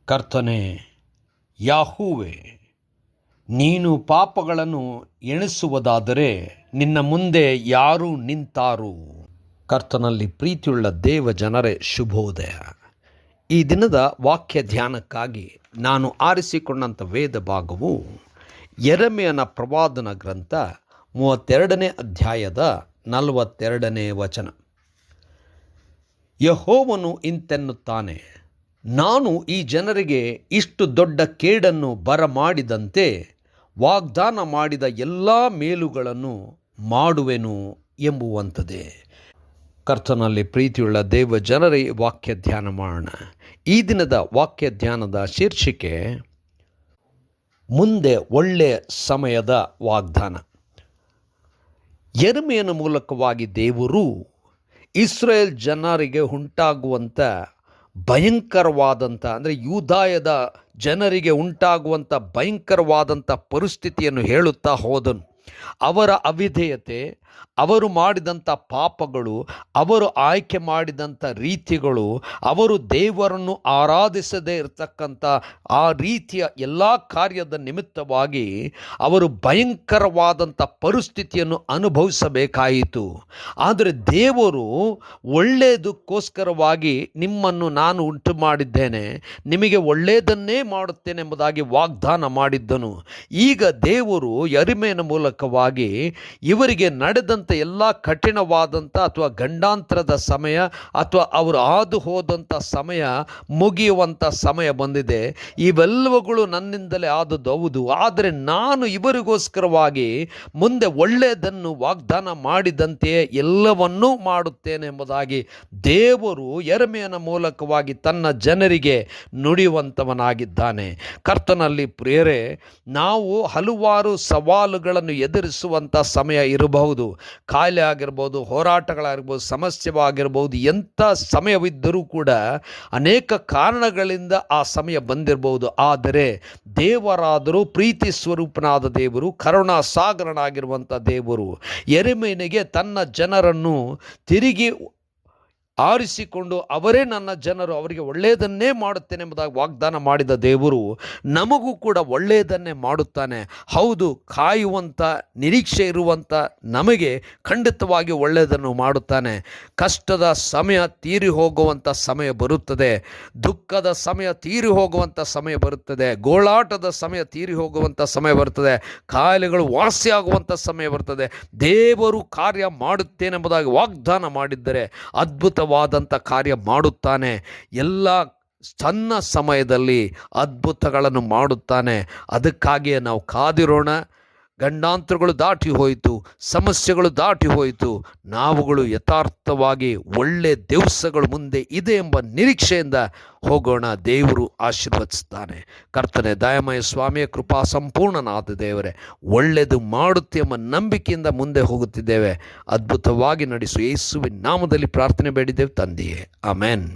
ಕರ್ತನೇ, ಯಾಹೂವೆ, ನೀನು ಪಾಪಗಳನ್ನು ಎಣಿಸುವುದಾದರೆ ನಿನ್ನ ಮುಂದೆ ಯಾರು ನಿಂತಾರು? ಕರ್ತನಲ್ಲಿ ಪ್ರೀತಿಯುಳ್ಳ ದೇವ ಜನರೇ, ಶುಭೋದಯ. ಈ ದಿನದ ವಾಕ್ಯ ಧ್ಯಾನಕ್ಕಾಗಿ ನಾನು ಆರಿಸಿಕೊಂಡಂಥ ವೇದ ಭಾಗವು ಯೆರೆಮೀಯನ ಪ್ರವಾದನ ಗ್ರಂಥ 32ನೇ ಅಧ್ಯಾಯದ 42ನೇ ವಚನ. ಯೆಹೋವನು ಇಂತೆನ್ನುತ್ತಾನೆ, ನಾನು ಈ ಜನರಿಗೆ ಇಷ್ಟು ದೊಡ್ಡ ಕೇಡನ್ನು ಬರಮಾಡಿದಂತೆ ವಾಗ್ದಾನ ಮಾಡಿದ ಎಲ್ಲ ಮೇಲುಗಳನ್ನು ಮಾಡುವೆನು ಎಂಬುವಂಥದ್ದೇ. ಕರ್ತನಲ್ಲಿ ಪ್ರೀತಿಯುಳ್ಳ ದೇವ ಜನರೇ, ವಾಕ್ಯ ಧ್ಯಾನ ಮಾಡೋಣ. ಈ ದಿನದ ವಾಕ್ಯ ಧ್ಯಾನದ ಶೀರ್ಷಿಕೆ ಮುಂದೆ ಒಳ್ಳೆಯ ಸಮಯದ ವಾಗ್ದಾನ. ಯೆರೆಮೀಯನ ಮೂಲಕವಾಗಿ ದೇವರು ಇಸ್ರಾಯೇಲ್ ಜನರಿಗೆ ಉಂಟಾಗುವಂಥ ಭಯಂಕರವಾದಂಥ, ಅಂದರೆ ಯೂದಾಯದ ಜನರಿಗೆ ಉಂಟಾಗುವಂಥ ಭಯಂಕರವಾದಂಥ ಪರಿಸ್ಥಿತಿಯನ್ನು ಹೇಳುತ್ತಾ ಹೋದನು. ಅವರ ಅವಿಧೇಯತೆ, ಅವರು ಮಾಡಿದಂಥ ಪಾಪಗಳು, ಅವರು ಆಯ್ಕೆ ಮಾಡಿದಂಥ ರೀತಿಗಳು, ಅವರು ದೇವರನ್ನು ಆರಾಧಿಸದೇ ಇರತಕ್ಕಂಥ ಆ ರೀತಿಯ ಎಲ್ಲ ಕಾರ್ಯದ ನಿಮಿತ್ತವಾಗಿ ಅವರು ಭಯಂಕರವಾದಂಥ ಪರಿಸ್ಥಿತಿಯನ್ನು ಅನುಭವಿಸಬೇಕಾಯಿತು. ಆದರೆ ದೇವರು ಒಳ್ಳೆಯದಕ್ಕೋಸ್ಕರವಾಗಿ ನಿಮ್ಮನ್ನು ನಾನು ಉಂಟು ಮಾಡಿದ್ದೇನೆ, ನಿಮಗೆ ಒಳ್ಳೆಯದನ್ನೇ ಮಾಡುತ್ತೇನೆ ಎಂಬುದಾಗಿ ವಾಗ್ದಾನ ಮಾಡಿದ್ದನು. ಈಗ ದೇವರು ಯೆರೆಮೀಯನ ಮೂಲಕವಾಗಿ ಇವರಿಗೆ ನಡೆದಂಥ ಎಲ್ಲ ಕಠಿಣವಾದಂಥ ಅಥವಾ ಗಂಡಾಂತರದ ಸಮಯ ಅಥವಾ ಅವರು ಹಾದು ಹೋದಂಥ ಸಮಯ ಮುಗಿಯುವಂಥ ಸಮಯ ಬಂದಿದೆ. ಇವೆಲ್ಲವುಗಳು ನನ್ನಿಂದಲೇ ಆದದ್ದು ಹೌದು, ಆದರೆ ನಾನು ಇವರಿಗೋಸ್ಕರವಾಗಿ ಮುಂದೆ ಒಳ್ಳೆಯದನ್ನು ವಾಗ್ದಾನ ಮಾಡಿದಂತೆಯೇ ಎಲ್ಲವನ್ನೂ ಮಾಡುತ್ತೇನೆ ಎಂಬುದಾಗಿ ದೇವರು ಯೆರೆಮೀಯನ ಮೂಲಕವಾಗಿ ತನ್ನ ಜನರಿಗೆ ನುಡಿಯುವಂಥವನಾಗಿದ್ದಾನೆ. ಕರ್ತನಲ್ಲಿ ಪ್ರಿಯರೇ, ನಾವು ಹಲವಾರು ಸವಾಲುಗಳನ್ನು ಎದುರಿಸುವಂಥ ಸಮಯ ಇರಬಹುದು. ಕಾಯಿಲೆ ಆಗಿರ್ಬೋದು, ಹೋರಾಟಗಳಾಗಿರ್ಬೋದು, ಸಮಸ್ಯೆವಾಗಿರ್ಬೋದು, ಎಂಥ ಸಮಯವಿದ್ದರೂ ಕೂಡ ಅನೇಕ ಕಾರಣಗಳಿಂದ ಆ ಸಮಯ ಬಂದಿರಬಹುದು. ಆದರೆ ದೇವರಾದರೂ ಪ್ರೀತಿ ಸ್ವರೂಪನಾದ ದೇವರು, ಕರುಣಾ ಸಾಗರನಾಗಿರುವಂಥ ದೇವರು ಯೆರೆಮೀಯನಿಗೆ ತನ್ನ ಜನರನ್ನು ತಿರುಗಿ ಆರಿಸಿಕೊಂಡು ಅವರೇ ನನ್ನ ಜನರು, ಅವರಿಗೆ ಒಳ್ಳೆಯದನ್ನೇ ಮಾಡುತ್ತೇನೆ ಎಂಬುದಾಗಿ ವಾಗ್ದಾನ ಮಾಡಿದ ದೇವರು ನಮಗೂ ಕೂಡ ಒಳ್ಳೆಯದನ್ನೇ ಮಾಡುತ್ತಾನೆ. ಹೌದು, ಕಾಯುವಂಥ ನಿರೀಕ್ಷೆ ಇರುವಂಥ ನಮಗೆ ಖಂಡಿತವಾಗಿ ಒಳ್ಳೆಯದನ್ನು ಮಾಡುತ್ತಾನೆ. ಕಷ್ಟದ ಸಮಯ ತೀರಿ ಹೋಗುವಂಥ ಸಮಯ ಬರುತ್ತದೆ, ದುಃಖದ ಸಮಯ ತೀರಿ ಹೋಗುವಂಥ ಸಮಯ ಬರುತ್ತದೆ, ಗೋಳಾಟದ ಸಮಯ ತೀರಿ ಹೋಗುವಂಥ ಸಮಯ ಬರುತ್ತದೆ, ಕಾಯಿಲೆಗಳು ವಾಸಿಯಾಗುವಂಥ ಸಮಯ ಬರುತ್ತದೆ. ದೇವರು ಕಾರ್ಯ ಮಾಡುತ್ತೇನೆಂಬುದಾಗಿ ವಾಗ್ದಾನ ಮಾಡಿದ್ದರೆ ಅದ್ಭುತವಾದಂಥ ಕಾರ್ಯ ಮಾಡುತ್ತಾನೆ. ಎಲ್ಲ ಸಣ್ಣ ಸಮಯದಲ್ಲಿ ಅದ್ಭುತಗಳನ್ನು ಮಾಡುತ್ತಾನೆ. ಅದಕ್ಕಾಗಿಯೇ ನಾವು ಕಾದಿರೋಣ. ಗಂಡಾಂತರಗಳು ದಾಟಿ ಹೋಯಿತು, ಸಮಸ್ಯೆಗಳು ದಾಟಿ ಹೋಯಿತು, ನಾವುಗಳು ಯಥಾರ್ಥವಾಗಿ ಒಳ್ಳೆಯ ದಿವಸಗಳು ಮುಂದೆ ಇದೆ ಎಂಬ ನಿರೀಕ್ಷೆಯಿಂದ ಹೋಗೋಣ. ದೇವರು ಆಶೀರ್ವದಿಸ್ತಾನೆ. ಕರ್ತನೆ, ದಯಾಮಯ ಸ್ವಾಮಿಯ ಕೃಪಾ ಸಂಪೂರ್ಣನಾದ ದೇವರೇ, ಒಳ್ಳೆಯದು ಮಾಡುತ್ತೆ ಎಂಬ ನಂಬಿಕೆಯಿಂದ ಮುಂದೆ ಹೋಗುತ್ತಿದ್ದೇವೆ. ಅದ್ಭುತವಾಗಿ ನಡೆಸು. ಯೇಸುವಿನ ನಾಮದಲ್ಲಿ ಪ್ರಾರ್ಥನೆ ಬೇಡಿದ್ದೇವೆ ತಂದೆಯೇ, ಆಮೆನ್.